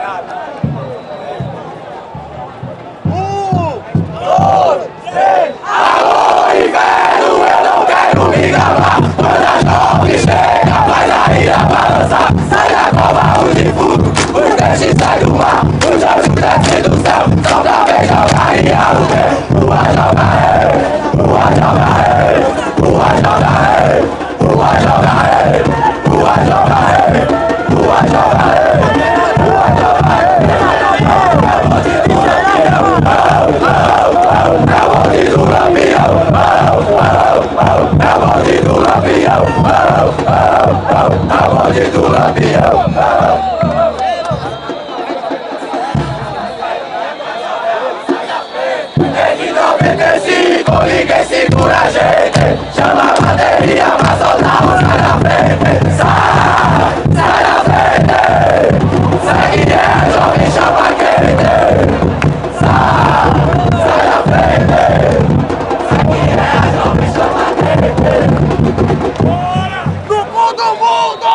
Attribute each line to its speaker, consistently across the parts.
Speaker 1: Alô, inverno, eu não quero me gabar. Quando a jovem chega, faz a ira balançar. Sai da cova, o defunto, o peixe sai do mar. O anjo desce do céu, só pra ver jogar e o quê? Lua joga rei, lua joga rei, lua joga rei, lua joga rei, lua joga rei, lua joga rei, lua joga rei. É o bonde do lampião, é o bonde do lampião, é o bonde do lampião. Em 95 ninguém segura a gente. Chama a bateria pra soltar os caras na frente. Sai da frente. Segue jovem, chama quente. Sai da frente. Segue jovem, chama quente. No do mundo!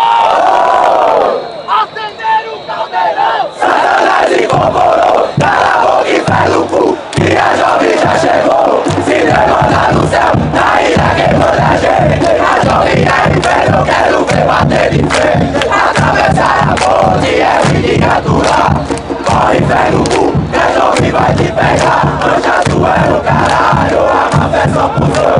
Speaker 1: Acender o caldeirão! Satanás incorporou, cala a boca e faz o cu. Que a jovem já chegou, se demora no céu, na ilha quem manda a gente. A jovem é inferno, eu quero ver bater de frente. Atravessar a ponte é miniatura. Corre, pega o cu, que a jovem vai te pegar. Mancha tu é no caralho, a má fé só pulsou.